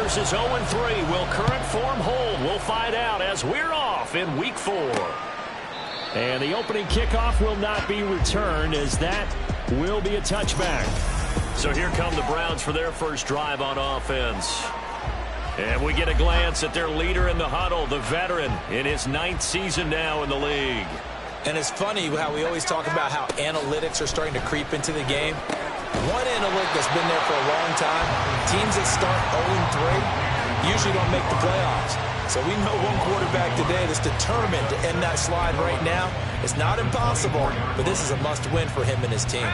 versus 0-3. Will current form hold? We'll find out as we're off in Week 4. And the opening kickoff will not be returned, as that will be a touchback. So here come the Browns for their first drive on offense. And we get a glance at their leader in the huddle, the veteran, in his 9th season now in the league. And it's funny how we always talk about how analytics are starting to creep into the game. One analytic that's been there for a long time, teams that start 0-3 usually don't make the playoffs. So we know one quarterback today that's determined to end that slide right now. It's not impossible, but this is a must-win for him and his team.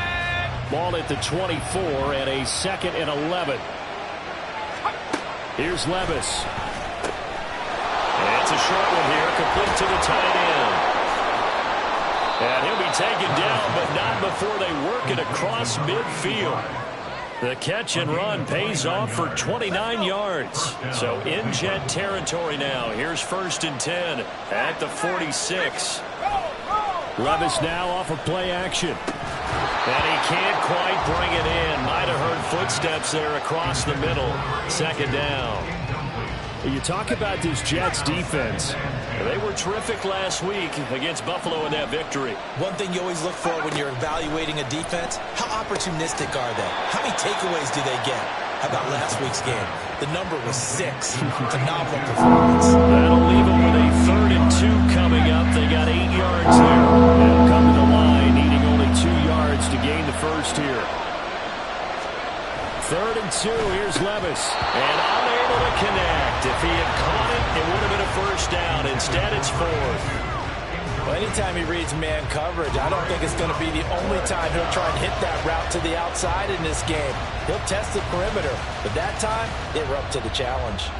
Ball at the 24 and a 2nd and 11. Here's Levis. And it's a short one here, complete to the tight end. And he'll be taken down, but not before they work it across midfield. The catch and run pays off for 29 yards. So in Jet territory now. Here's 1st and 10 at the 46. Levis now off of play action. And he can't quite bring it in. Might have heard footsteps there across the middle. 2nd down. You talk about this Jets defense. They were terrific last week against Buffalo in that victory. One thing you always look for when you're evaluating a defense, how opportunistic are they? How many takeaways do they get? How about last week's game? The number was 6. Phenomenal performance. That'll leave them with a 3rd and 2 coming up. They got 8 yards there. They'll come to the line, needing only 2 yards to gain the first here. 3rd and 2. Here's Levis. And unable to connect. If he had caught it, it would have been a first down. Instead, it's 4th. Well, anytime he reads man coverage, I don't think it's going to be the only time he'll try and hit that route to the outside in this game. He'll test the perimeter, but that time, they were up to the challenge.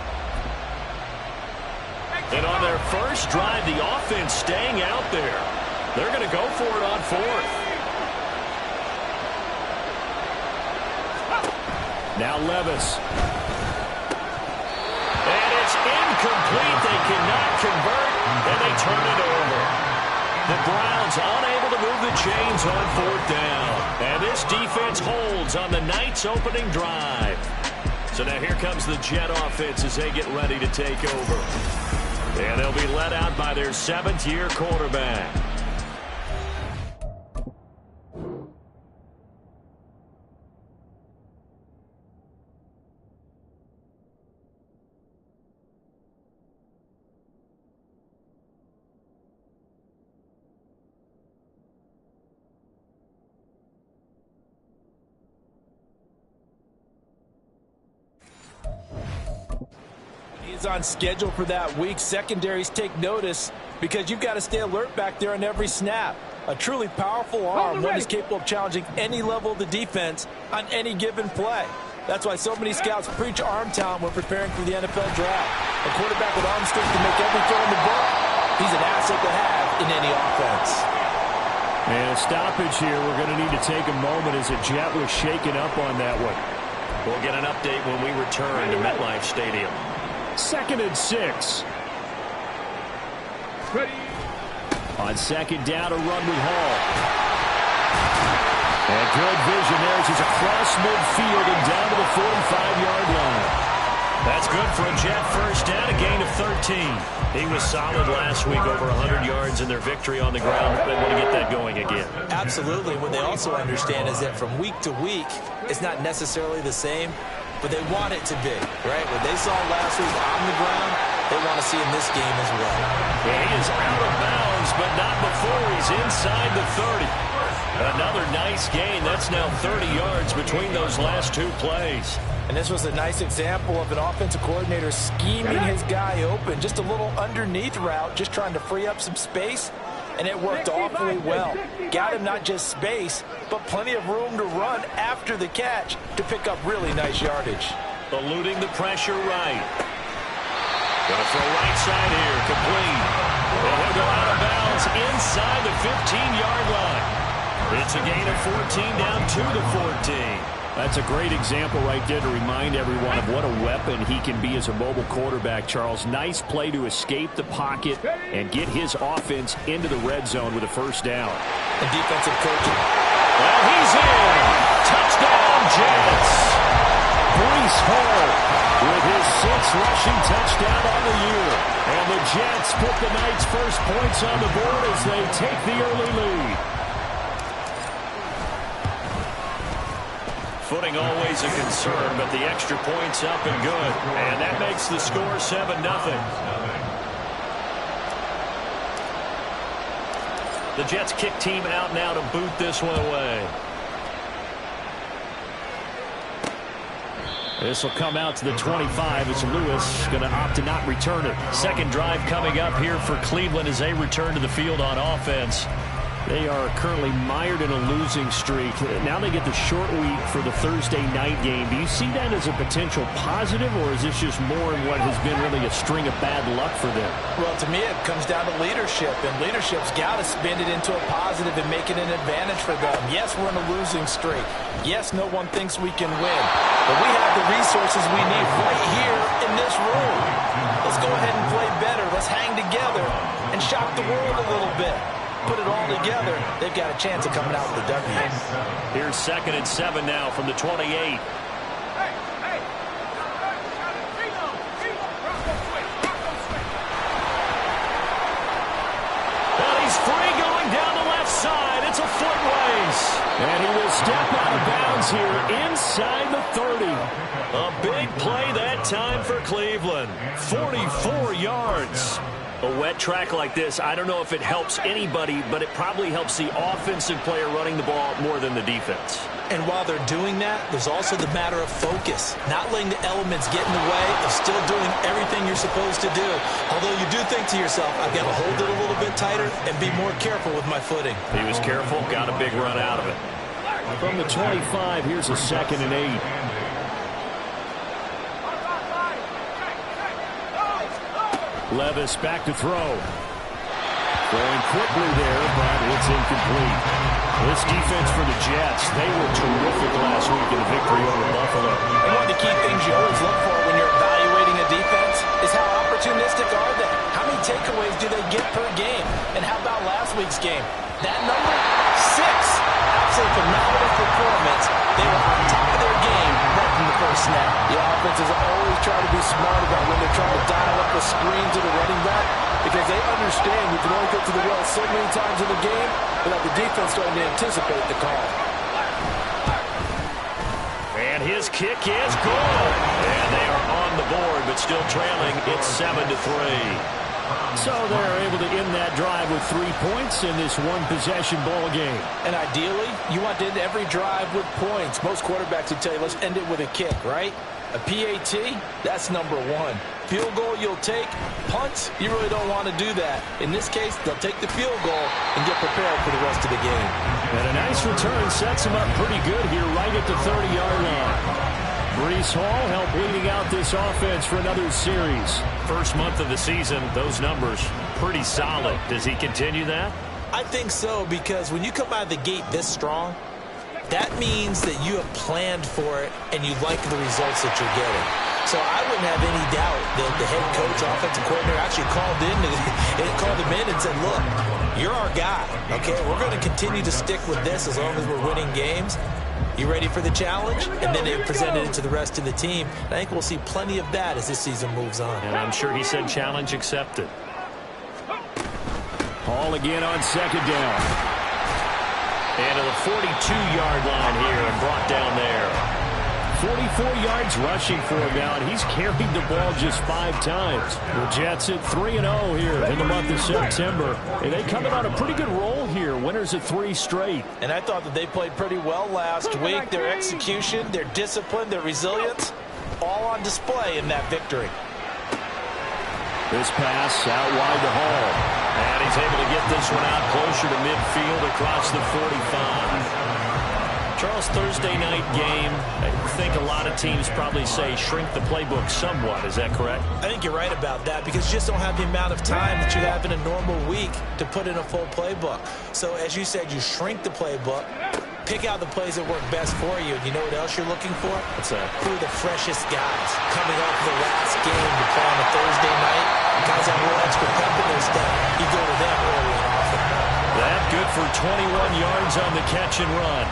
And on their first drive, the offense staying out there. They're going to go for it on 4th. Now Levis. And it's incomplete. They cannot convert, and they turn it over. The Browns unable to move the chains on 4th down. And this defense holds on the night's opening drive. So now here comes the Jet offense as they get ready to take over. And they'll be led out by their 7th-year quarterback. On schedule for that week. Secondaries take notice because you've got to stay alert back there on every snap. A truly powerful arm, one is capable of challenging any level of the defense on any given play. That's why so many scouts preach arm talent when preparing for the NFL draft. A quarterback with arm strength to make every throw in the book, he's an asset to have in any offense. And a stoppage here. We're going to need to take a moment as a Jet was shaken up on that one. We'll get an update when we return to MetLife Stadium. 2nd and 6. Ready. On 2nd down, a run with Hall. And good vision there as he's across midfield and down to the 45-yard line. That's good for a Jet first down, a gain of 13. He was solid last week, over 100 yards in their victory on the ground. They want to get that going again. Absolutely. What they also understand is that from week to week, it's not necessarily the same, but they want it to be, right? What they saw last week on the ground, they want to see in this game as well. Yeah, he is out of bounds, but not before he's inside the 30. Another nice gain. That's now 30 yards between those last 2 plays. And this was a nice example of an offensive coordinator scheming his guy open. Just a little underneath route, just trying to free up some space, and it worked awfully well. Got him not just space, but plenty of room to run after the catch to pick up really nice yardage. Eluding the pressure right. Gonna throw right side here, complete. And he'll go out of bounds inside the 15-yard line. It's a gain of 14 down to the 14. That's a great example right there to remind everyone of what a weapon he can be as a mobile quarterback, Charles. Nice play to escape the pocket and get his offense into the red zone with a first down. And defensive coaching. Well, he's in. Touchdown, Jets. Breece Hall with his 6th rushing touchdown on the year. And the Jets put the night's first points on the board as they take the early lead. Footing always a concern, but the extra point's up and good. And that makes the score 7-0. The Jets kick team out now to boot this one away. This will come out to the 25 as Lewis going to opt to not return it. Second drive coming up here for Cleveland as they return to the field on offense. They are currently mired in a losing streak. Now they get the short week for the Thursday night game. Do you see that as a potential positive, or is this just more in what has been really a string of bad luck for them? Well, to me, it comes down to leadership, and leadership's got to spin it into a positive and make it an advantage for them. Yes, we're in a losing streak. Yes, no one thinks we can win, but we have the resources we need right here in this room. Let's go ahead and play better. Let's hang together and shock the world a little bit. Put it all together, they've got a chance of coming out with the W. Here's 2nd and 7 now from the 28. And he's free going down the left side. It's a foot race. And he will step out of bounds here inside the 30. A big play that time for Cleveland. 44 yards. A wet track like this, I don't know if it helps anybody, but it probably helps the offensive player running the ball more than the defense. And while they're doing that, there's also the matter of focus. Not letting the elements get in the way of still doing everything you're supposed to do. Although you do think to yourself, I've got to hold it a little bit tighter and be more careful with my footing. He was careful, got a big run out of it. From the 25, here's a 2nd and 8. Levis back to throw. Throwing quickly there, but it's incomplete. This defense for the Jets, they were terrific last week in the victory over Buffalo. And one of the key things you always look for when you're evaluating a defense is how opportunistic are they? How many takeaways do they get per game? And how about last week's game? That number? 6. Absolutely phenomenal performance. They were on top of their game right from the first snap. The offenses always try to be smart about when they're trying to dial up a screen to the running back because they understand you can only get to the well so many times in the game without the defense starting to anticipate the call. And his kick is good. And they are on the board, but still trailing. It's 7-3. So they're able to end that drive with 3 points in this one-possession ball game. And ideally, you want to end every drive with points. Most quarterbacks would tell you, let's end it with a kick, right? A PAT, that's number 1. Field goal you'll take. Punts, you really don't want to do that. In this case, they'll take the field goal and get prepared for the rest of the game. And a nice return sets them up pretty good here right at the 30-yard line. Breece Hall helped leading out this offense for another series. First month of the season, those numbers pretty solid. Does he continue that? I think so, because when you come out of the gate this strong, that means that you have planned for it and you like the results that you're getting. So I wouldn't have any doubt that the head coach, offensive coordinator actually called him in and said, look, you're our guy, okay? We're going to continue to stick with this as long as we're winning games. You ready for the challenge? And then they presented it to the rest of the team. I think we'll see plenty of that as this season moves on. And I'm sure he said challenge accepted. Hall again on 2nd down. And to the 42-yard line here and brought down there. 44 yards rushing for him now, and he's carried the ball just 5 times. The Jets at 3-0 here in the month of September. And they coming on a pretty good roll here. Winners at 3 straight. And I thought that they played pretty well last week. Their execution, their discipline, their resilience, all on display in that victory. This pass out wide to Hall. And he's able to get this one out closer to midfield across the 45. Charles, Thursday night game, I think a lot of teams probably say shrink the playbook somewhat. Is that correct? I think you're right about that because you just don't have the amount of time that you have in a normal week to put in a full playbook. So as you said, you shrink the playbook, pick out the plays that work best for you. And you know what else you're looking for? What's that? Who are the freshest guys coming off the last game to play on a Thursday night? Guys have a little extra pep in their step. You go to them early and often. That good for 21 yards on the catch and run.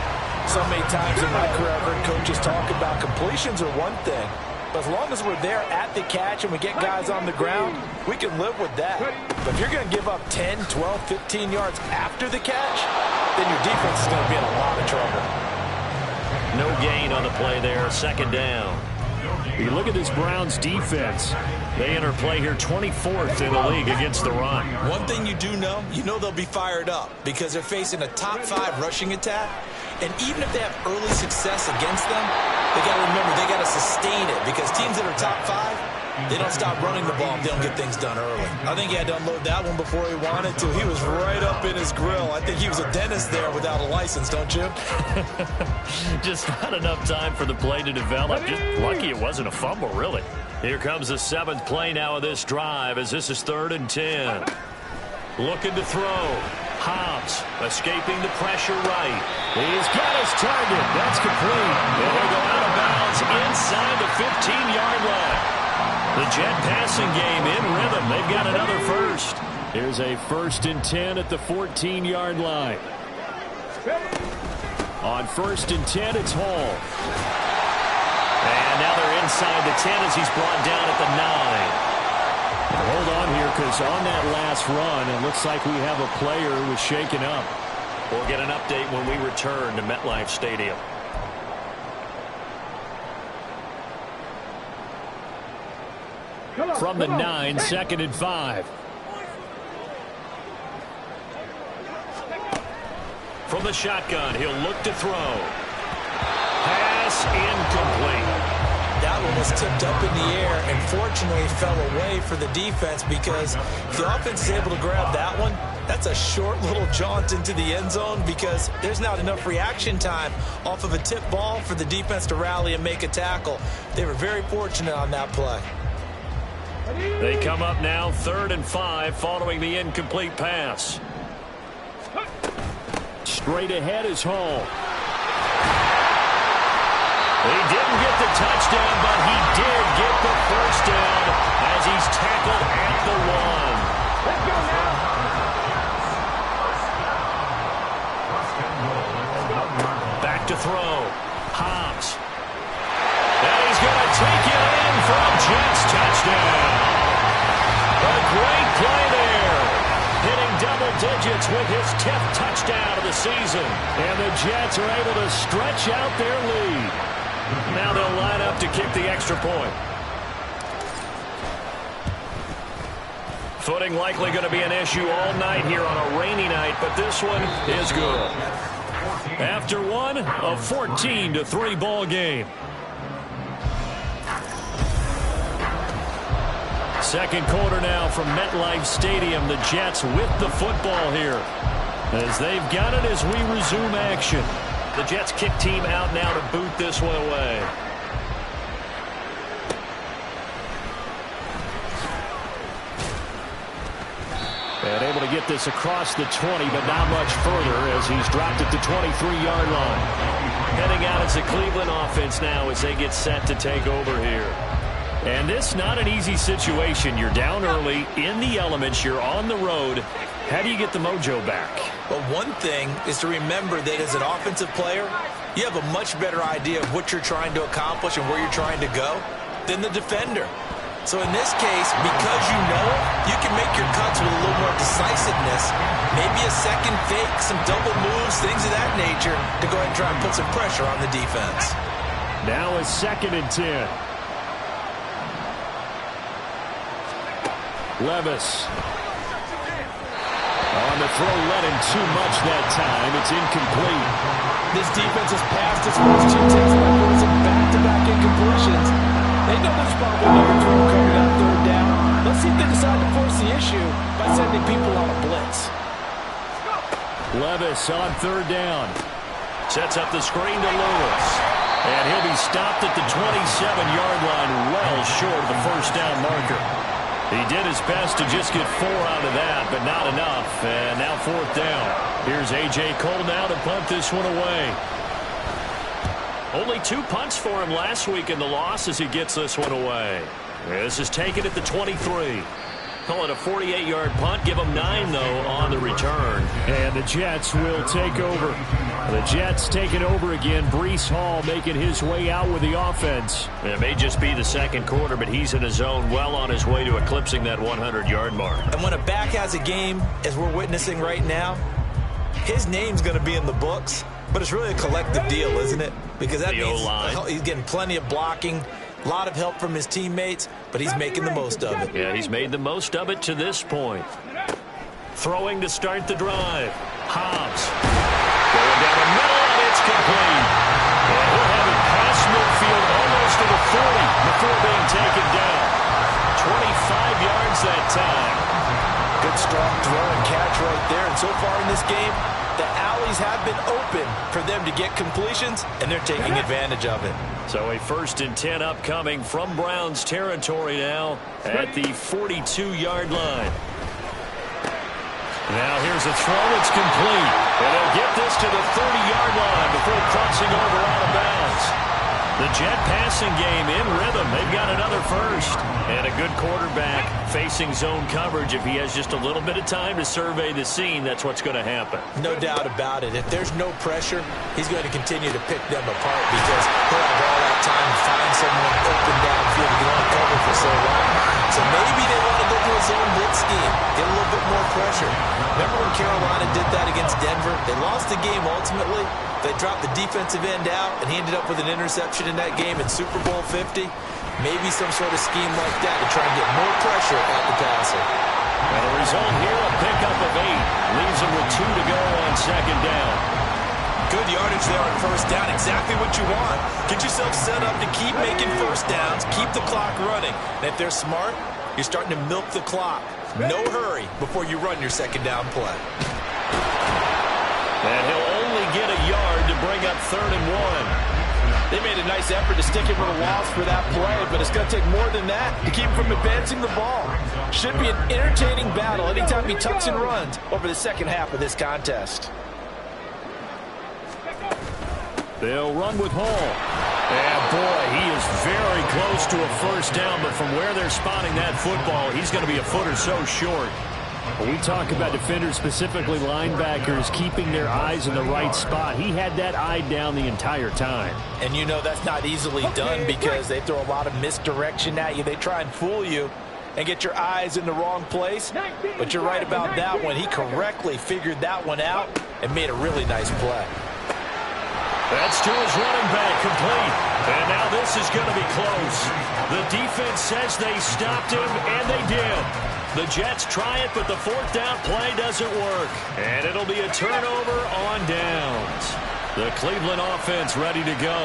So many times in my career, I've heard coaches talk about completions are one thing, but as long as we're there at the catch and we get guys on the ground, we can live with that. But if you're going to give up 10, 12, 15 yards after the catch, then your defense is going to be in a lot of trouble. No gain on the play there, second down. You look at this Browns defense. They enter play here 24th in the league against the run. One thing you do know, they'll be fired up because they're facing a top 5 rushing attack. And even if they have early success against them, they got to remember they got to sustain it because teams that are top 5, they don't stop running the ball if they don't get things done early. I think he had to unload that one before he wanted to. He was right up in his grill. I think he was a dentist there without a license, don't you? Just not enough time for the play to develop. Just lucky it wasn't a fumble, really. Here comes the 7th play now of this drive as this is 3rd and 10. Looking to throw. Hobbs escaping the pressure right. He's got his target. That's complete. And they go out of bounds inside the 15-yard line. The Jet passing game in rhythm. They've got another first. Here's a 1st and 10 at the 14-yard line. On 1st and 10, it's Hall. And now they're inside the 10 as he's brought down at the 9. Hold on here because on that last run, it looks like we have a player who was shaken up. We'll get an update when we return to MetLife Stadium. From the 9, 2nd and 5. From the shotgun, he'll look to throw. Pass incomplete. That one was tipped up in the air and fortunately fell away for the defense because if the offense is able to grab that one, that's a short little jaunt into the end zone because there's not enough reaction time off of a tip ball for the defense to rally and make a tackle. They were very fortunate on that play. They come up now 3rd and 5 following the incomplete pass. Straight ahead is Hall. He didn't get the touchdown, but he did get the first down as he's tackled at the 1. Let's go now. Back to throw. Hobbs. And he's going to take it in for a Jets touchdown. A great play there. Hitting double digits with his 10th touchdown of the season. And the Jets are able to stretch out their lead. Now they'll line up to kick the extra point. Footing likely going to be an issue all night here on a rainy night, but this one is good. After one, a 14-3 ball game. Second quarter now from MetLife Stadium. The Jets with the football here as they've got it as we resume action. The Jets kick team out now to boot this one away. And able to get this across the 20, but not much further as he's dropped at the 23-yard line. Heading out as the Cleveland offense now as they get set to take over here. And this not an easy situation. You're down early, in the elements, you're on the road. How do you get the mojo back? Well, one thing is to remember that as an offensive player, you have a much better idea of what you're trying to accomplish and where you're trying to go than the defender. So in this case, because you know it, you can make your cuts with a little more decisiveness. Maybe a second fake, some double moves, things of that nature to go ahead and try and put some pressure on the defense. Now a 2nd and 10. Levis. On the throw, let him too much that time. It's incomplete. This defense has passed its first 2 tests by forcing back-to-back incompletions. They know there's probably another throw coming on 3rd down. Let's see if they decide to force the issue by sending people on a blitz. Levis on 3rd down. Sets up the screen to Lewis. And he'll be stopped at the 27-yard line, well short of the first down marker. He did his best to just get 4 out of that, but not enough. And now 4th down. Here's A.J. Cole now to punt this one away. Only 2 punts for him last week in the loss as he gets this one away. This is taken at the 23. Call it a 48-yard punt. Give them 9, though, on the return. And the Jets will take over. The Jets taking over again. Breece Hall making his way out with the offense. It may just be the second quarter, but he's in his zone, well on his way to eclipsing that 100-yard mark. And when a back has a game, as we're witnessing right now, his name's going to be in the books, but it's really a collective deal, isn't it? Because that means he's getting plenty of blocking, a lot of help from his teammates, but he's making the most of it. Yeah, he's made the most of it to this point. Throwing to start the drive. Hobbs. Going down the middle, and it's complete. And he'll have it past midfield almost to the 40 before being taken down. 25 yards that time. Good strong throw and catch right there. And so far in this game, the alleys have been open for them to get completions, and they're taking advantage of it. So a 1st and 10 upcoming from Browns territory now at the 42-yard line. Now here's a throw. It's complete. And they'll get this to the 30-yard line before crossing over out of bounds. The Jet passing game in rhythm. They've got another first. And a good quarterback facing zone coverage. If he has just a little bit of time to survey the scene, that's what's going to happen. No doubt about it. If there's no pressure, he's going to continue to pick them apart because he'll have all that time to find someone open downfield to get on cover for so long. So maybe they want to go to a zone blitz scheme, get a little bit more pressure. Remember when Carolina did that against Denver? They lost the game ultimately. They dropped the defensive end out, and he ended up with an interception in that game in Super Bowl 50. Maybe some sort of scheme like that to try and get more pressure at the passer. And the result here, a pickup of 8. Leaves him with 2 to go on second down. Good yardage there on first down. Exactly what you want. Get yourself set up to keep making first downs, keep the clock running. And if they're smart, you're starting to milk the clock. No hurry before you run your second down play. And he'll only get a yard to bring up 3rd and 1. They made a nice effort to stick him with a loss for that play, but it's going to take more than that to keep him from advancing the ball. Should be an entertaining battle anytime he tucks and runs over the second half of this contest. They'll run with Hall. And boy, he is very close to a first down, but from where they're spotting that football, he's going to be a foot or so short. When we talk about defenders, specifically linebackers, keeping their eyes in the right spot, he had that eye down the entire time. And you know that's not easily done because they throw a lot of misdirection at you. They try and fool you and get your eyes in the wrong place. But you're right about that one. He correctly figured that one out and made a really nice play. That's to his running back, complete. And now this is going to be close. The defense says they stopped him, and they did. The Jets try it, but the 4th down play doesn't work. And it'll be a turnover on downs. The Cleveland offense ready to go.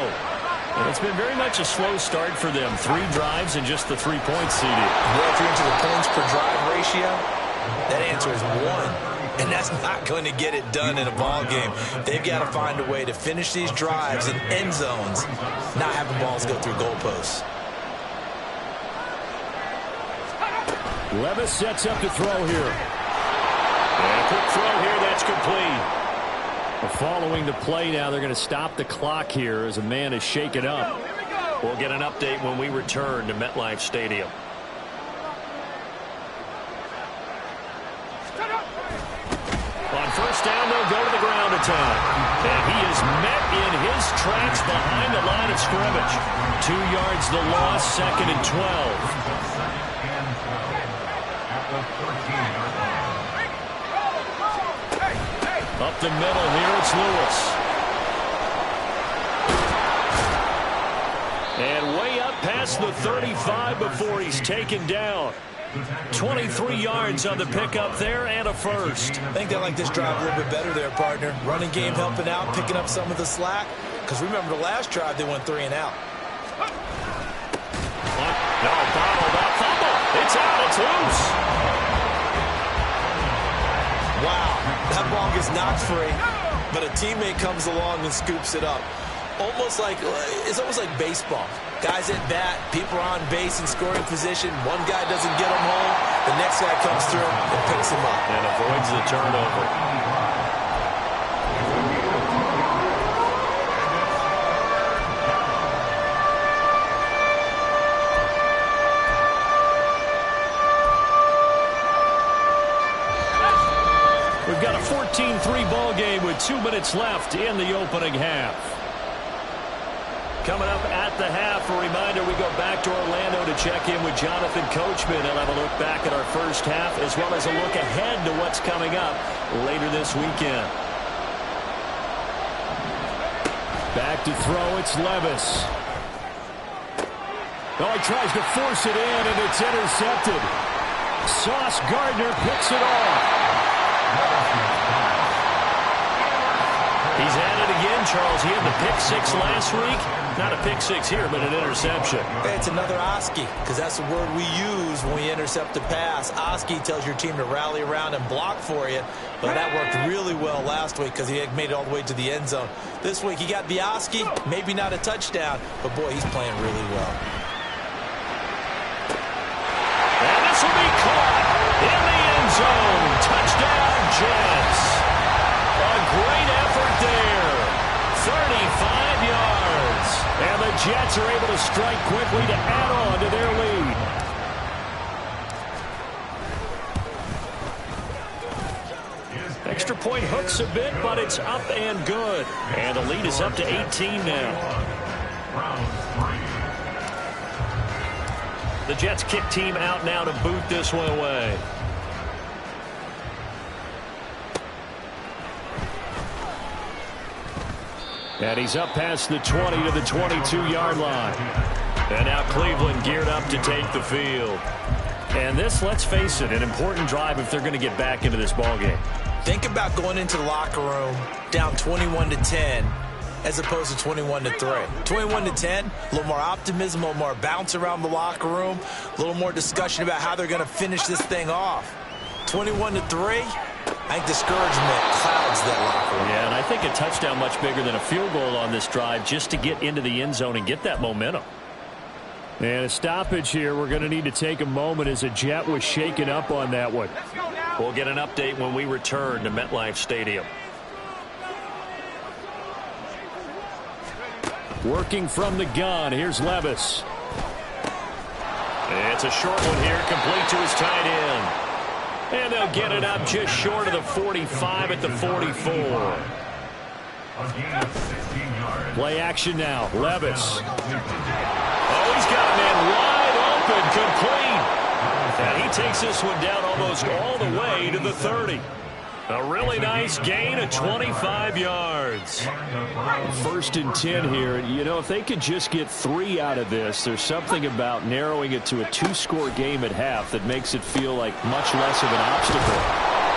And it's been very much a slow start for them. 3 drives and just the 3 points seeded. Well, if you're into the points per drive ratio, that answer is 1. And that's not going to get it done in a ball game. They've got to find a way to finish these drives in end zones, not having balls go through goalposts. Levis sets up to throw here. And a quick throw here, that's complete. Following the play now, they're going to stop the clock here as a man is shaken up. We'll get an update when we return to MetLife Stadium. On first down, they'll go to the ground attack. And he is met in his tracks behind the line of scrimmage. 2 yards the loss, 2nd and 12. Up the middle here, it's Lewis. And way up past the 35 before he's taken down. 23 yards on the pickup there and a first. I think they like this drive a little bit better there, partner. Running game helping out, picking up some of the slack. Because remember the last drive, they went 3 and out. No, bottled up, fumble. It's out, it's loose. Wow, that ball gets knocked free, but a teammate comes along and scoops it up. It's almost like baseball. Guys at bat, people are on base in scoring position. One guy doesn't get him home. The next guy comes through and picks him up. And avoids the turnover. We've got a 14-3 ball game with 2 minutes left in the opening half. Coming up at the half, a reminder, we go back to Orlando to check in with Jonathan Coachman. He'll have a look back at our first half as well as a look ahead to what's coming up later this weekend. Back to throw, it's Levis. Oh, he tries to force it in, and it's intercepted. Sauce Gardner picks it off. He's at it again, Charles. He had the pick six last week. Not a pick six here, but an interception. It's another Oski, because that's the word we use when we intercept a pass. Oski tells your team to rally around and block for you, but that worked really well last week because he had made it all the way to the end zone. This week he got the Oski, maybe not a touchdown, but boy, he's playing really well. And this will be caught in the end zone. Touchdown, Jets. A great effort there. 35 yards. And the Jets are able to strike quickly to add on to their lead. Extra point hooks a bit, but it's up and good. And the lead is up to 18 now. The Jets kick team out now to boot this one away. And he's up past the 20 to the 22-yard line. And now Cleveland geared up to take the field. And this, let's face it, an important drive if they're going to get back into this ballgame. Think about going into the locker room down 21-10 as opposed to 21-3. 21-10, a little more optimism, a little more bounce around the locker room, a little more discussion about how they're going to finish this thing off. 21-3, I think discouragement clouds that locker room. Yeah, and I think a touchdown much bigger than a field goal on this drive just to get into the end zone and get that momentum. And a stoppage here. We're going to need to take a moment as a Jet was shaken up on that one. We'll get an update when we return to MetLife Stadium. Working from the gun. Here's Levis. It's a short one here, complete to his tight end. And they'll get it up just short of the 45 at the 44. Play action now. Levis. Oh, he's got a man wide open, complete. And he takes this one down almost all the way to the 30. A really nice gain of 25 yards. 1st and 10 here. You know, if they could just get 3 out of this, there's something about narrowing it to a 2-score game at half that makes it feel like much less of an obstacle.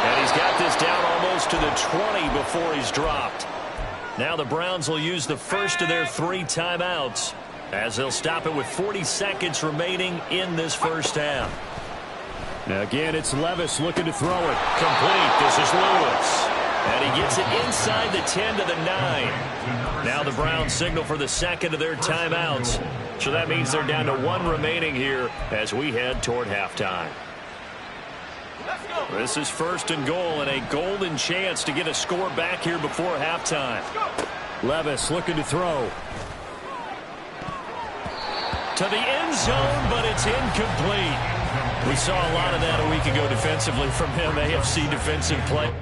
And he's got this down almost to the 20 before he's dropped. Now the Browns will use the first of their 3 timeouts as they'll stop it with 40 seconds remaining in this first half. Now again, it's Levis looking to throw it. Complete. This is Lewis. And he gets it inside the 10 to the 9. Now the Browns signal for the second of their timeouts. So that means they're down to 1 remaining here as we head toward halftime. This is 1st and goal and a golden chance to get a score back here before halftime. Levis looking to throw. To the end zone, but it's incomplete. We saw a lot of that a week ago defensively from him. AFC defensive play.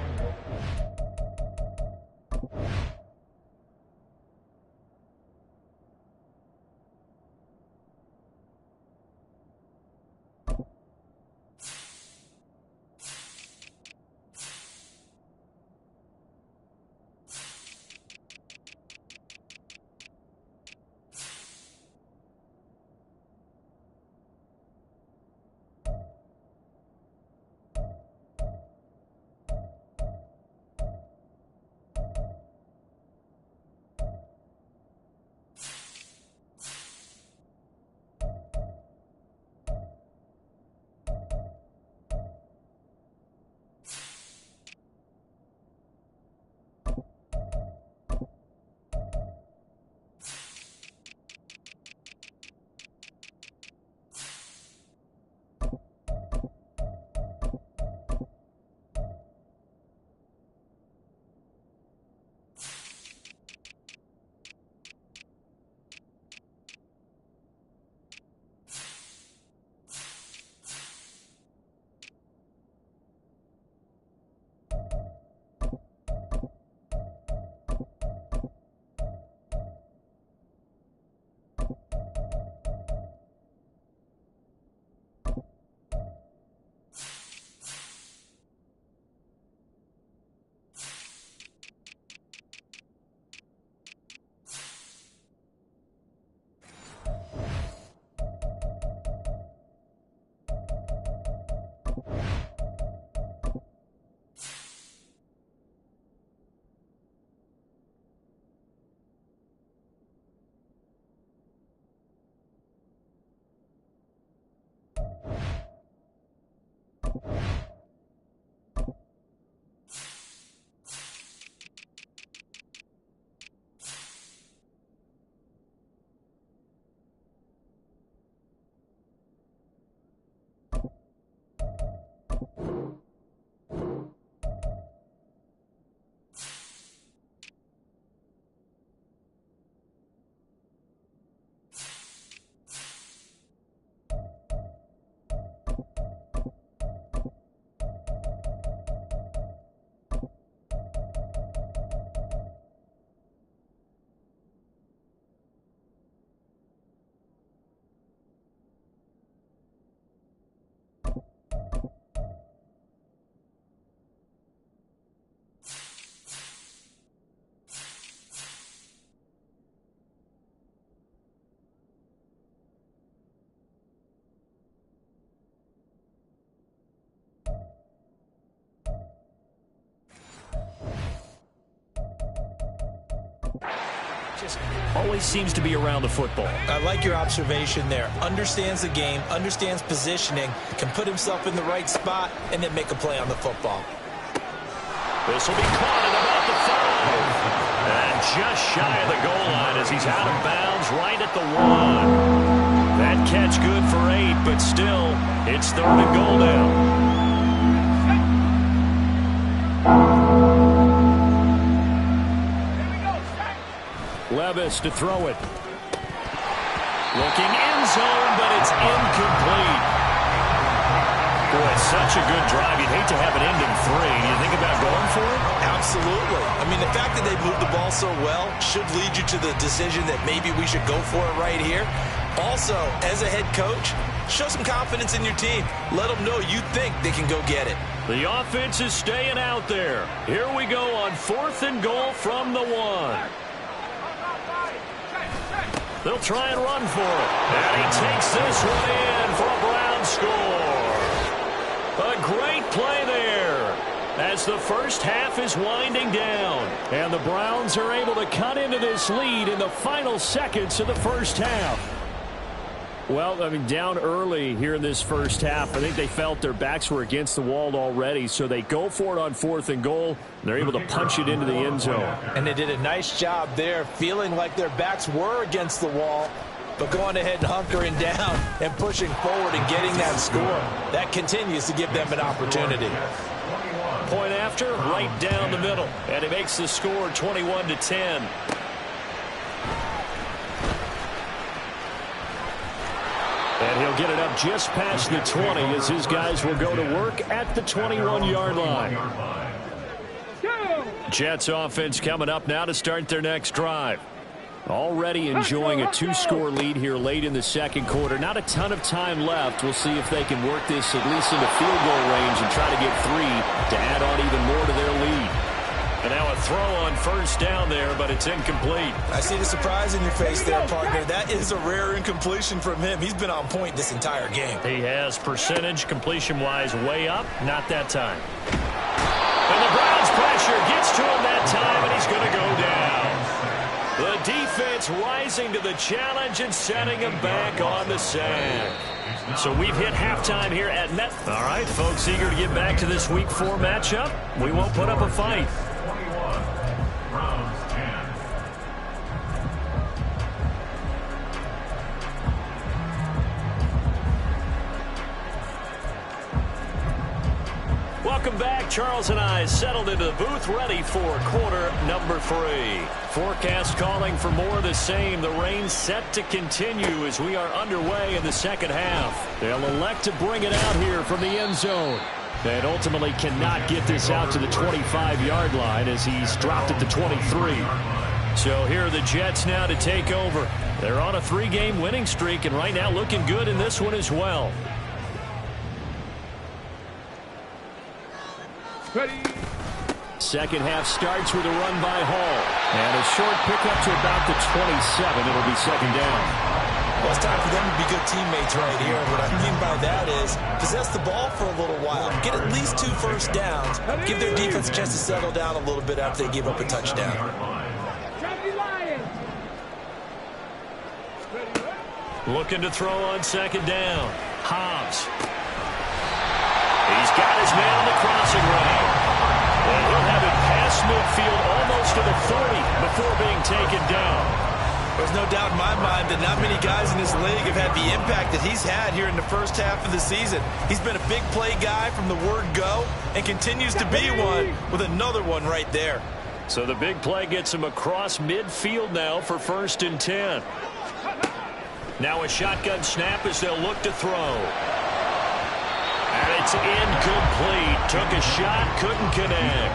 just always seems to be around the football. I like your observation there. Understands the game, understands positioning, can put himself in the right spot, and then make a play on the football. This will be caught at about the 5. And just shy of the goal line as he's out of bounds right at the 1. That catch good for 8, but still, it's 3rd and goal now. Levis to throw it. Looking end zone, but it's incomplete. Boy, it's such a good drive. You'd hate to have it end in 3. Do you think about going for it? Absolutely. I mean, the fact that they moved the ball so well should lead you to the decision that maybe we should go for it right here. Also, as a head coach, show some confidence in your team. Let them know you think they can go get it. The offense is staying out there. Here we go on 4th and goal from the 1. They'll try and run for it. And he takes this one in for a Brown score. A great play there as the first half is winding down. And the Browns are able to cut into this lead in the final seconds of the first half. Well, I mean, down early here in this first half, I think they felt their backs were against the wall already, so they go for it on 4th and goal, and they're able to punch it into the end zone. And they did a nice job there, feeling like their backs were against the wall, but going ahead and hunkering down and pushing forward and getting that score. That continues to give them an opportunity. Point after, right down the middle, and it makes the score 21-10. And he'll get it up just past the 20 as his guys will go to work at the 21-yard line. Jets offense coming up now to start their next drive. Already enjoying a 2-score lead here late in the second quarter. Not a ton of time left. We'll see if they can work this at least into field goal range and try to get 3 to add on even more to their lead. And now a throw on 1st down there, but it's incomplete. I see the surprise in your face there, partner. That is a rare incompletion from him. He's been on point this entire game. He has percentage completion-wise way up. Not that time. And the Browns pressure gets to him that time, and he's going to go down. The defense rising to the challenge and setting him back on the sack. So we've hit halftime here at Met. All right, folks, eager to get back to this Week 4 matchup. We won't put up a fight. Welcome back. Charles and I settled into the booth, ready for quarter number 3. Forecast calling for more of the same. The rain set to continue as we are underway in the second half. They'll elect to bring it out here from the end zone. And ultimately cannot get this out to the 25-yard line as he's dropped at the 23. So here are the Jets now to take over. They're on a 3-game winning streak and right now looking good in this one as well. Ready. Second half starts with a run by Hall. And a short pickup to about the 27. It'll be 2nd down. Well, it's time for them to be good teammates right here. What I mean by that is possess the ball for a little while. Get at least 2 first downs. Give their defense a chance to settle down a little bit after they give up a touchdown. Looking to throw on 2nd down. Hobbs. He's got his man on the crossing route. And he'll have it past midfield almost to the 40 before being taken down. There's no doubt in my mind that not many guys in this league have had the impact that he's had here in the first half of the season. He's been a big play guy from the word go and continues to be one with another one right there. So the big play gets him across midfield now for 1st and 10. Now a shotgun snap as they'll look to throw. And it's incomplete. Took a shot, couldn't connect.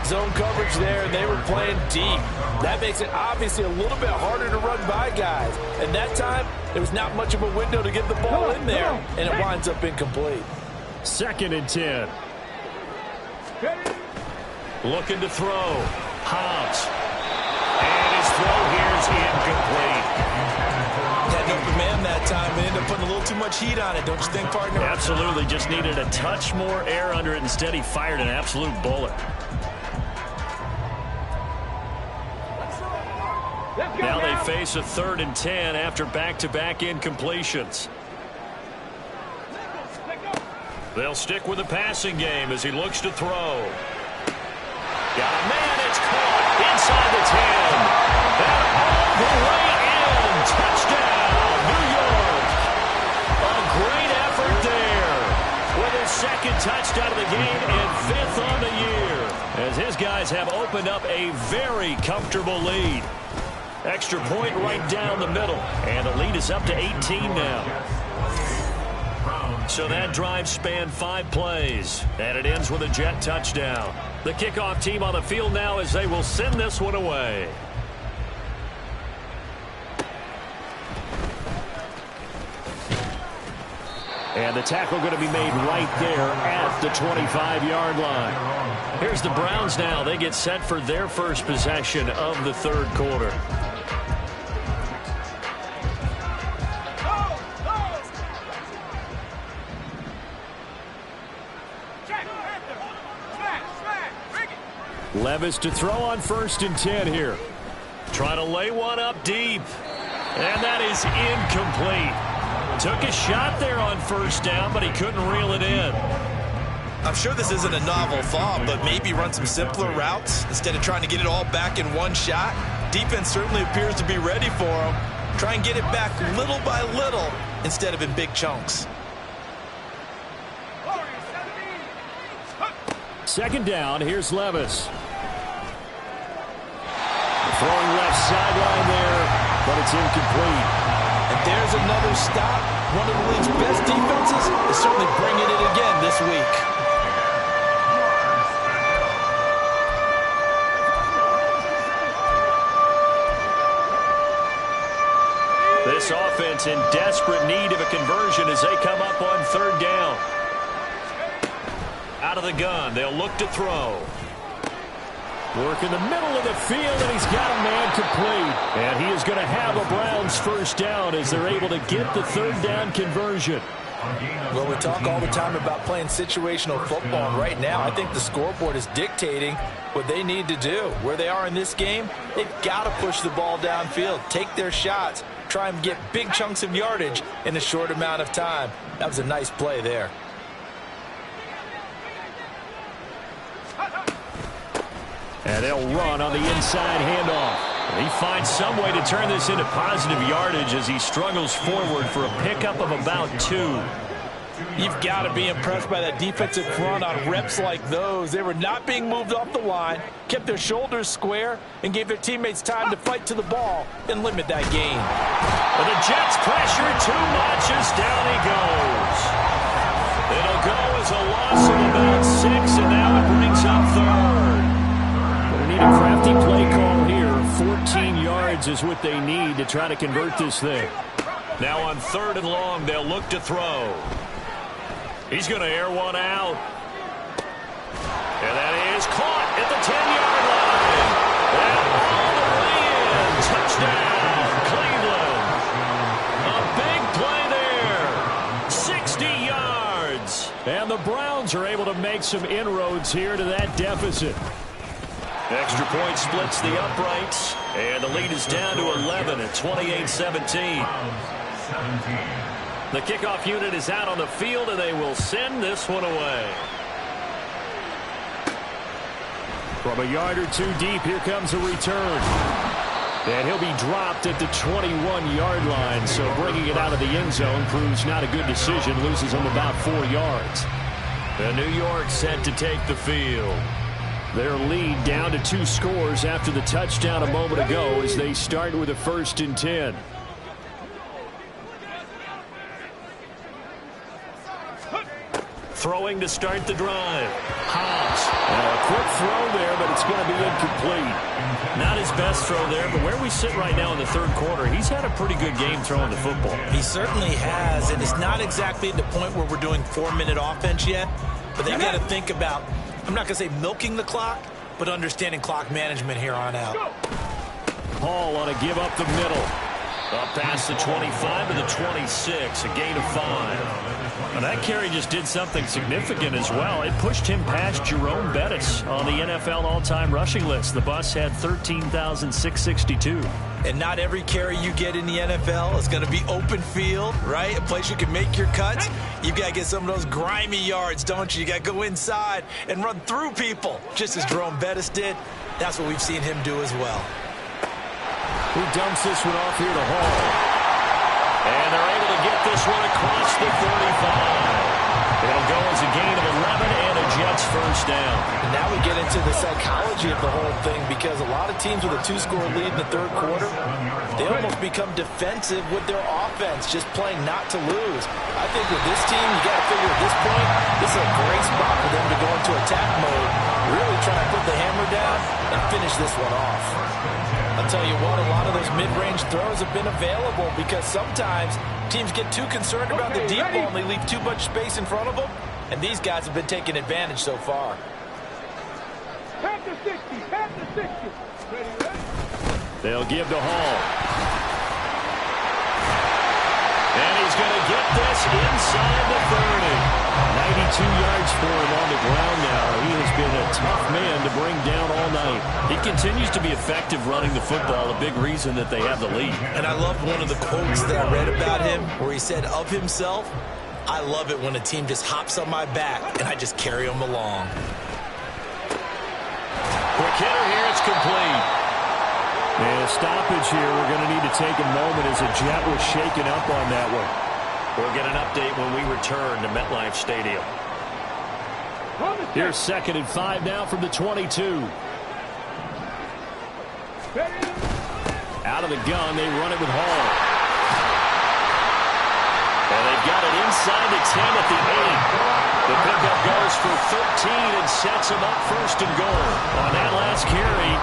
Zone coverage there, and they were playing deep. That makes it obviously a little bit harder to run by guys. And that time, there was not much of a window to get the ball in there, and it winds up incomplete. 2nd and 10. Looking to throw. Hobbs. And his throw here is incomplete. Had an open man that time and ended up putting a little too much heat on it, don't you think, partner? Absolutely. Just needed a touch more air under it. Instead, he fired an absolute bullet. Now they face a 3rd and 10 after back-to-back incompletions. They'll stick with the passing game as he looks to throw. Got a man, it's caught inside the 10. And all the way in. Touchdown, New York. A great effort there with his 2nd touchdown of the game and 5th on the year, as his guys have opened up a very comfortable lead. Extra point right down the middle, and the lead is up to 18 now. So that drive spanned 5 plays, and it ends with a Jet touchdown. The kickoff team on the field now as they will send this one away. And the tackle going to be made right there at the 25-yard line. Here's the Browns now. They get set for their first possession of the 3rd quarter. Levis to throw on 1st and 10 here. Trying to lay one up deep. And that is incomplete. Took a shot there on 1st down, but he couldn't reel it in. I'm sure this isn't a novel thought, but maybe run some simpler routes instead of trying to get it all back in one shot. Defense certainly appears to be ready for him. Try and get it back little by little instead of in big chunks. 2nd down, here's Levis. Throwing left sideline there, but it's incomplete. And there's another stop. One of the league's best defenses is certainly bringing it again this week. This offense in desperate need of a conversion as they come up on 3rd down. Out of the gun, they'll look to throw. Work in the middle of the field, and he's got a man complete. And he is going to have a Browns 1st down as they're able to get the 3rd down conversion. Well, we talk all the time about playing situational football, and right now I think the scoreboard is dictating what they need to do. Where they are in this game, they've got to push the ball downfield, take their shots, try and get big chunks of yardage in a short amount of time. That was a nice play there. And they'll run on the inside handoff. He finds some way to turn this into positive yardage as he struggles forward for a pickup of about 2. You've got to be impressed by that defensive front on reps like those. They were not being moved off the line, kept their shoulders square, and gave their teammates time to fight to the ball and limit that gain. But the Jets pressure too much as down he goes. It'll go as a loss of about 6, and now it brings up 3rd. Need a crafty play call here. 14 yards is what they need to try to convert this thing. Now on 3rd and long, they'll look to throw. He's going to air one out. And that is caught at the 10-yard line. And all the way in. Touchdown, Cleveland. A big play there. 60 yards. And the Browns are able to make some inroads here to that deficit. Extra point splits the uprights, and the lead is down to 11 at 28-17. The kickoff unit is out on the field, and they will send this one away. From a yard or 2 deep, here comes a return. And he'll be dropped at the 21-yard line, so bringing it out of the end zone proves not a good decision, loses him about 4 yards. And New York set to take the field. Their lead down to 2 scores after the touchdown a moment ago as they start with a 1st and 10. Throwing to start the drive. Hobbs. A quick throw there, but it's going to be incomplete. Not his best throw there, but where we sit right now in the 3rd quarter, he's had a pretty good game throwing the football. He certainly has, and it's not exactly at the point where we're doing 4-minute offense yet, but they've got to think about, I'm not going to say milking the clock, but understanding clock management here on out. Hall on a give up the middle. Up past the 25 to the 26, a gain of 5. And that carry just did something significant as well. It pushed him past Jerome Bettis on the NFL all-time rushing list. The bus had 13,662. And not every carry you get in the NFL is going to be open field, right? A place you can make your cuts. You've got to get some of those grimy yards, don't you? You got to go inside and run through people, just as Jerome Bettis did. That's what we've seen him do as well. He dumps this one off here to Hall. And they're able to get this one across the 35. It'll go as a gain of 11 and a Jets first down. And now we get into the psychology of the whole thing, because a lot of teams with a 2-score lead in the third quarter, they almost become defensive with their offense, just playing not to lose. I think with this team, you got to figure at this point, this is a great spot for them to go into attack mode, really trying to put the hammer down and finish this one off. I'll tell you what, a lot of those mid-range throws have been available, because sometimes teams get too concerned about the deep ball and they leave too much space in front of them, and these guys have been taking advantage so far. Pass to 60, pass to 60. Ready? They'll give to Hall. And he's going to get this inside the 30. 92 yards for him on the ground now. He has been a tough man to bring down all night. He continues to be effective running the football, a big reason that they have the lead. And I loved one of the quotes that I read about him where he said of himself, "I love it when a team just hops on my back and I just carry them along." Quick hitter here, it's complete. And a stoppage here. We're going to need to take a moment as a Jet was shaken up on that one. We'll get an update when we return to MetLife Stadium. Here's 2nd and 5 now from the 22. Out of the gun, they run it with Hall. And they've got it inside the 10 at the 8. The pickup goes for 13 and sets him up 1st and goal. On that last carry,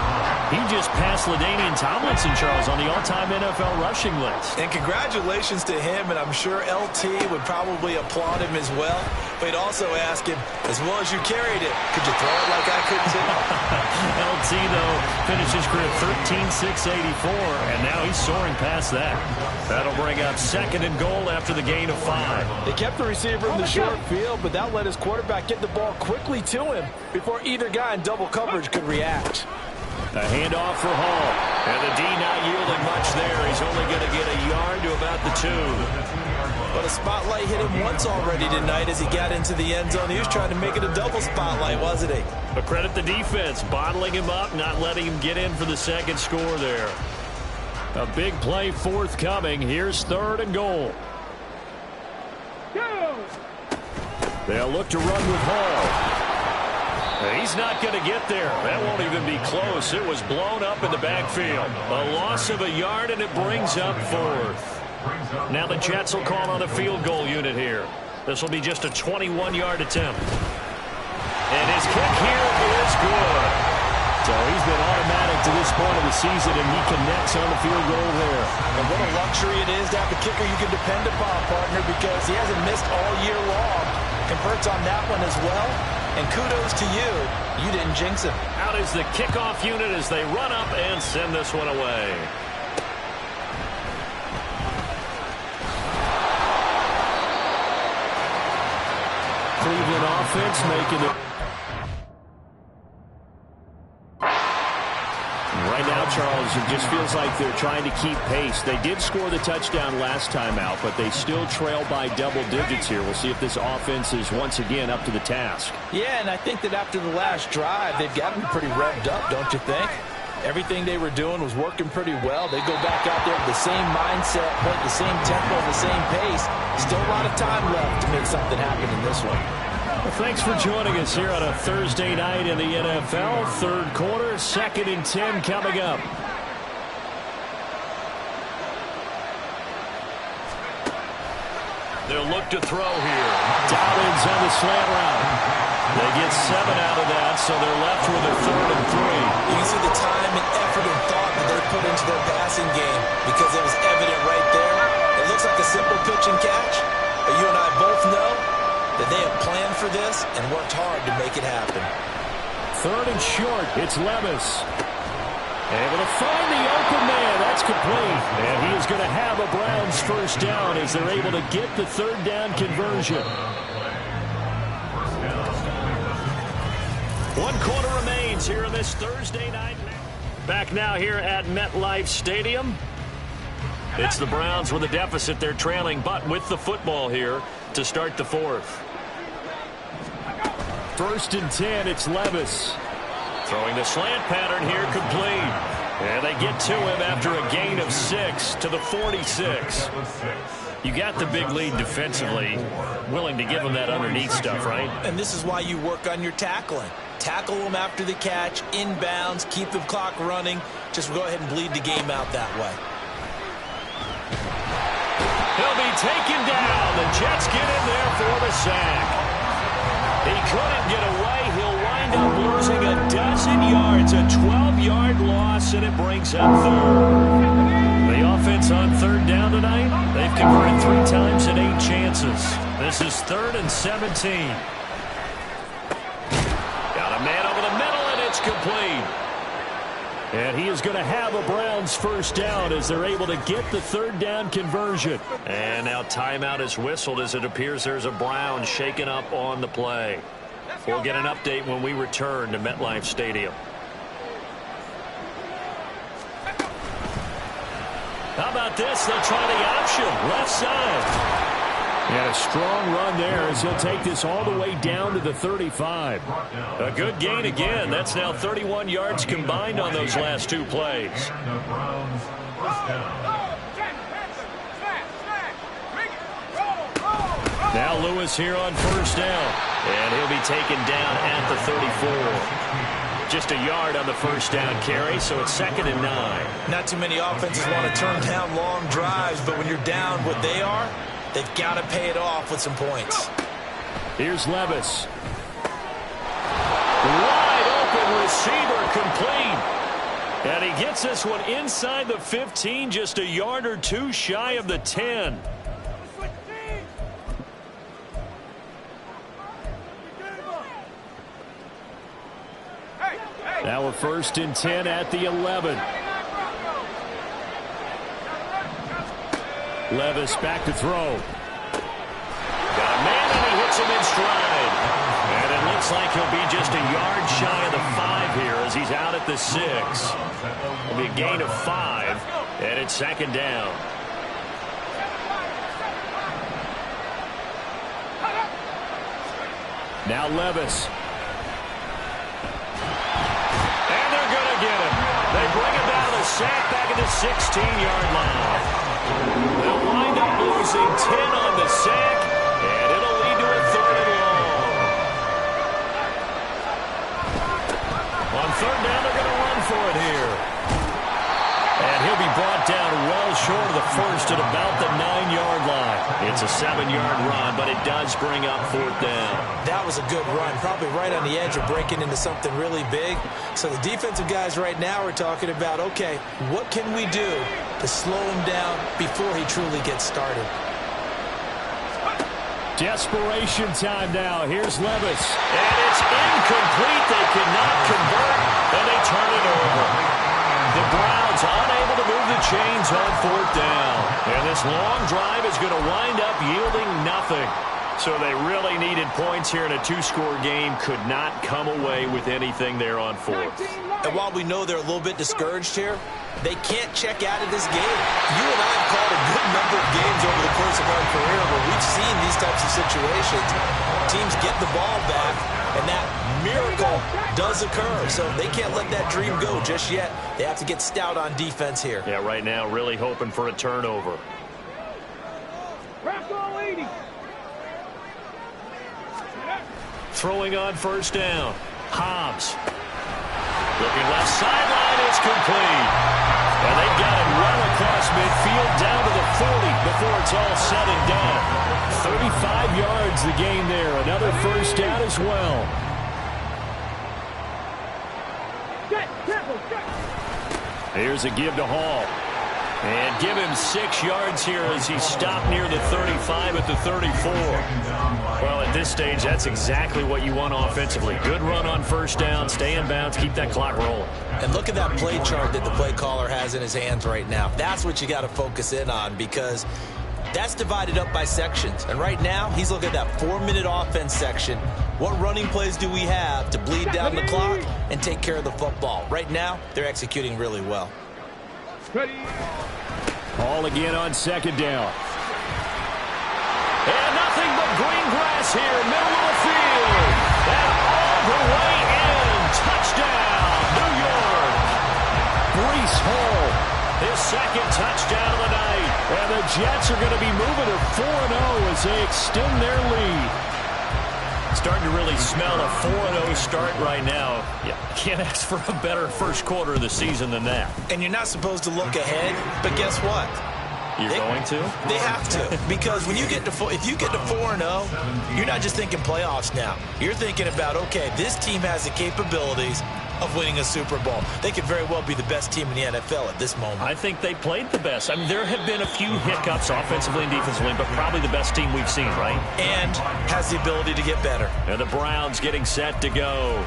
he just passed LaDainian Tomlinson, Charles, on the all-time NFL rushing list. And congratulations to him, and I'm sure LT would probably applaud him as well. But he'd also ask him, as well as you carried it, could you throw it like I could too? LT, though, finished his career 13,684, and now he's soaring past that. That'll bring up 2nd and goal after the gain of 5. They kept the receiver in the short field, but that let his quarterback get the ball quickly to him before either guy in double coverage could react. A handoff for Hall. And the D not yielding much there. He's only going to get a yard to about the 2. But a spotlight hit him once already tonight as he got into the end zone. He was trying to make it a double spotlight, wasn't he? But credit the defense, bottling him up, not letting him get in for the 2nd score there. A big play forthcoming. Here's 3rd and goal. They'll look to run with Hall. He's not going to get there. That won't even be close. It was blown up in the backfield. A loss of a yard, and it brings up 4th. Now the Jets will call on a field goal unit here. This will be just a 21-yard attempt. And his kick here is good. So he's been automatic to this point of the season, and he connects on the field goal there. And what a luxury it is to have a kicker you can depend upon, partner, because he hasn't missed all year long. Converts on that one as well. And kudos to you. You didn't jinx him. Out is the kickoff unit as they run up and send this one away. Cleveland offense making it. Right now, Charles, it just feels like they're trying to keep pace. They did score the touchdown last time out, but they still trail by double digits here. We'll see if this offense is once again up to the task. Yeah, and I think that after the last drive, they've got to be pretty revved up, don't you think? Everything they were doing was working pretty well. They go back out there with the same mindset, play the same tempo, the same pace. Still a lot of time left to make something happen in this one. Well, thanks for joining us here on a Thursday night in the NFL. 3rd quarter, 2nd and 10 coming up. They'll look to throw here. Dobbins on the slant route. They get 7 out of that, so they're left with a 3rd and 3. You can see the time and effort and thought that they put into their passing game because it was evident right there. It looks like a simple pitch and catch, but you and I both know that they have planned for this and worked hard to make it happen. 3rd and short. It's Levis. Able to find the open man. That That's complete. And he is going to have a Browns first down as they're able to get the third down conversion. 1 quarter remains here in this Thursday night. Back now here at MetLife Stadium. It's the Browns with a deficit. They're trailing, but with the football here to start the fourth. 1st and 10, it's Levis. Throwing the slant pattern here, complete. And they get to him after a gain of 6 to the 46. You got the big lead defensively, willing to give him that underneath stuff, right? And this is why you work on your tackling. Tackle them after the catch, inbounds, keep the clock running. Just go ahead and bleed the game out that way. He'll be taken down. The Jets get in there for the sack. He couldn't get away. He'll wind up losing a dozen yards, a 12-yard loss, and it brings up third. The offense on third down tonight, they've converted 3 times in 8 chances. This is 3rd and 17. Got a man over the middle, and it's complete. And he is going to have a Browns first down as they're able to get the third down conversion. And now timeout is whistled as it appears there's a Browns shaken up on the play. We'll get an update when we return to MetLife Stadium. How about this? They'll try the option. Left side. And a strong run there as he'll take this all the way down to the 35. A good gain again. That's now 31 yards combined on those last 2 plays. Now Lewis here on first down. And he'll be taken down at the 34. Just a yard on the first down carry, so it's 2nd and 9. Not too many offenses want to turn down long drives, but when you're down what they are, they've got to pay it off with some points. Here's Levis. Wide open receiver, complete. And he gets this one inside the 15, just a yard or 2 shy of the 10. Now a 1st and 10 at the 11. Levis back to throw. Got a man and he hits him in stride. And it looks like he'll be just a yard shy of the 5 here as he's out at the 6. It'll be a gain of 5, and it's 2nd down. Now Levis. And they're going to get him. They bring him down to the sack back at the 16-yard line. They'll wind up losing 10 on the sack, and it'll lead to a 3rd and long. On 3rd down, they're going to run for it here. And he'll be brought down well short of the 1st at about the 9-yard line. It's a 7-yard run, but it does bring up 4th down. That was a good run, probably right on the edge of breaking into something really big. So the defensive guys right now are talking about, okay, what can we do to slow him down before he truly gets started? Desperation time now. Here's Levis. And it's incomplete. They cannot convert, and they turn it over. The Browns unable to move the chains on 4th down. And this long drive is going to wind up yielding nothing. So they really needed points here in a 2-score game. Could not come away with anything there on 4th. And while we know they're a little bit discouraged here, they can't check out of this game. You and I have called a good number of games over the course of our career where we've seen these types of situations. Teams get the ball back, and that miracle does occur. So they can't let that dream go just yet. They have to get stout on defense here. Yeah, right now really hoping for a turnover. Throwing on first down. Hobbs. Looking left sideline, it's complete. And they've got it well across midfield down to the 40 before it's all said and done. 35 yards the gain there. Another first down as well. Here's a give to Hall. And give him 6 yards here as he stopped near the 35 at the 34. Well, at this stage, that's exactly what you want offensively. Good run on first down, stay in bounds, keep that clock rolling. And look at that play chart that the play caller has in his hands right now. That's what you got to focus in on, because that's divided up by sections. And right now, he's looking at that 4-minute offense section. What running plays do we have to bleed down the clock and take care of the football? Right now, they're executing really well. Ball again on second down. And nothing but green grass here, middle of the field. And all the way in. Touchdown, New York. Breece Hall. His second touchdown of the night. And the Jets are going to be moving to 4-0 as they extend their lead. Starting to really smell a 4-0 start right now. Yeah, can't ask for a better first quarter of the season than that. And you're not supposed to look ahead, but guess what? You're going to? They have to, because when you get to if you get to 4-0, you're not just thinking playoffs now. You're thinking about, okay, this team has the capabilities of winning a Super Bowl. They could very well be the best team in the NFL at this moment. I think they played the best. I mean, there have been a few hiccups offensively and defensively, but probably the best team we've seen, right? And has the ability to get better. And the Browns getting set to go.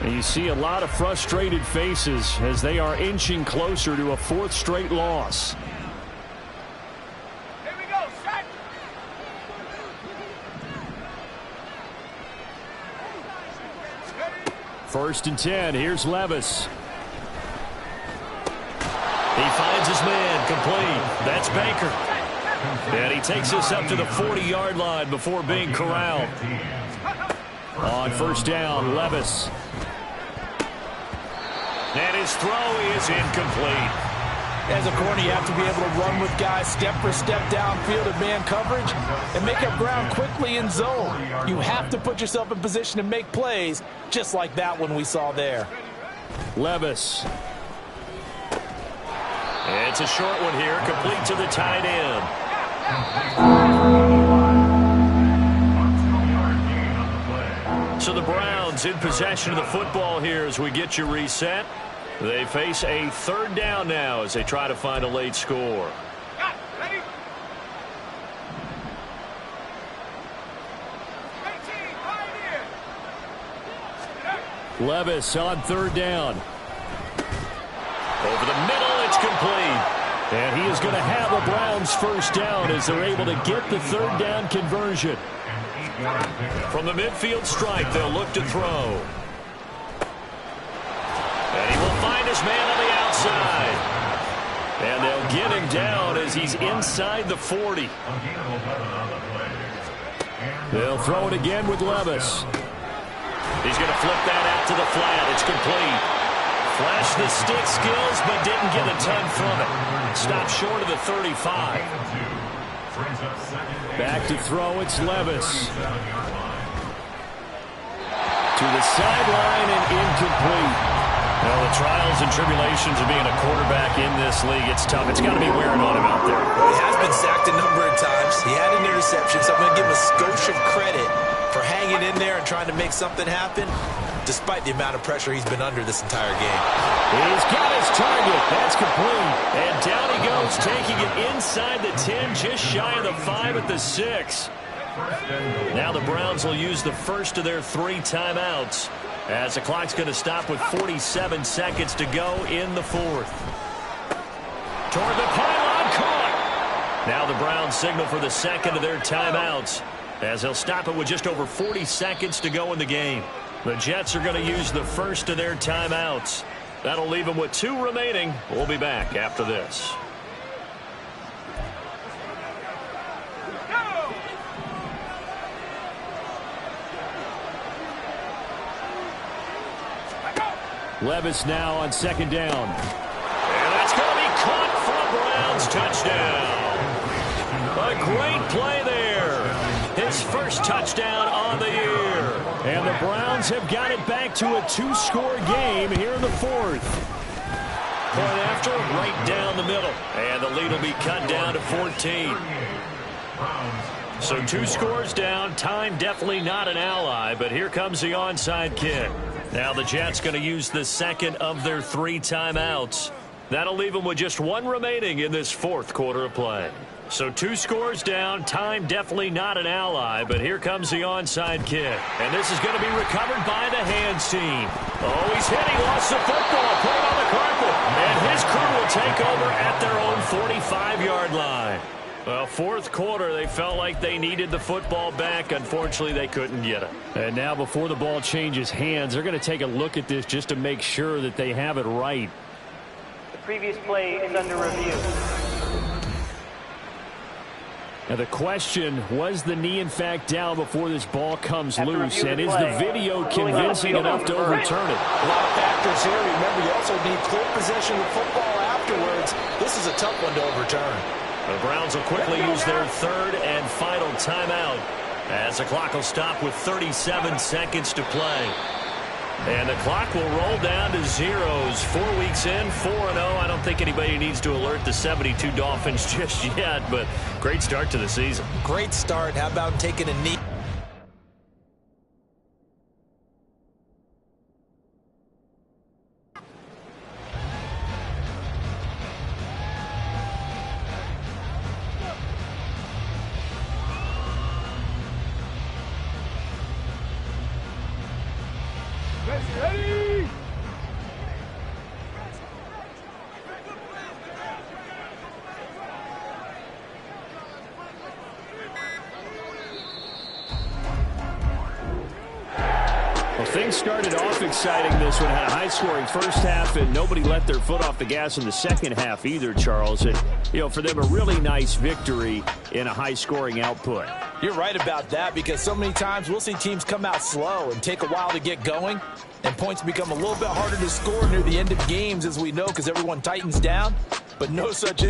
And you see a lot of frustrated faces as they are inching closer to a 4th straight loss. Here we go, set. First and 10. Here's Levis. He finds his man, complete. That's Baker. And he takes us up to the 40-yard line before being corralled. On first down, Levis. And his throw is incomplete. As a corner, you have to be able to run with guys step for step downfield in man coverage and make up ground quickly in zone. You have to put yourself in position to make plays, just like that one we saw there. Levis. It's a short one here, complete to the tight end. So the Browns in possession of the football here as we get you reset. They face a 3rd down now as they try to find a late score. Ready? Levis on 3rd down. Over the middle, it's complete. And he is going to have a Browns first down as they're able to get the 3rd down conversion. From the midfield stripe, they'll look to throw. And he will find his man on the outside. And they'll get him down as he's inside the 40. They'll throw it again with Levis. He's going to flip that out to the flat. It's complete. Flashed the stick skills, but didn't get a ton from it. Stopped short of the 35. Back to throw, it's Levis. To the sideline and incomplete. Well, the trials and tribulations of being a quarterback in this league, it's tough. It's got to be wearing on him out there. Well, he has been sacked a number of times. He had an interception, so I'm going to give him a skosh of credit for hanging in there and trying to make something happen, despite the amount of pressure he's been under this entire game. He's got his target. That's complete. And down he goes, taking it inside the 10, just shy of the 5 at the 6. Now the Browns will use the first of their 3 timeouts, as the clock's going to stop with 47 seconds to go in the 4th. Toward the pylon, caught. Now the Browns signal for the second of their timeouts, as they'll stop it with just over 40 seconds to go in the game. The Jets are going to use the first of their timeouts. That'll leave them with 2 remaining. We'll be back after this. Levis now on 2nd down. And that's going to be caught for a Browns touchdown. A great play there. His first touchdown on the year. And the Browns have got it back to a 2-score game here in the 4th. Point after, right down the middle. And the lead will be cut down to 14. So 2 scores down. Time definitely not an ally, but here comes the onside kick. Now the Jets going to use the second of their 3 timeouts. That'll leave them with just one remaining in this fourth quarter of play. So 2 scores down. Time definitely not an ally, but here comes the onside kick. And this is going to be recovered by the hands team. Oh, he's hit. He lost the football. Put it on the carpet. And his crew will take over at their own 45-yard line. Well, fourth quarter, they felt like they needed the football back. Unfortunately, they couldn't get it. And now before the ball changes hands, they're going to take a look at this just to make sure that they have it right. The previous play is under review. Now the question, was the knee in fact down before this ball comes loose? And is the video convincing enough to overturn it? A lot of factors here. Remember, you also need clear possession of the football afterwards. This is a tough one to overturn. The Browns will quickly use their third and final timeout as the clock will stop with 37 seconds to play. And the clock will roll down to zeros. 4 weeks in, 4-0. I don't think anybody needs to alert the 72 Dolphins just yet, but great start to the season. Great start. How about taking a knee? Ready? Well, things started off exciting. This one had a high-scoring first half, and nobody let their foot off the gas in the second half either, Charles. And, you know, for them, a really nice victory in a high-scoring output. You're right about that, because so many times we'll see teams come out slow and take a while to get going, and points become a little bit harder to score near the end of games, as we know, because everyone tightens down. But no such issue.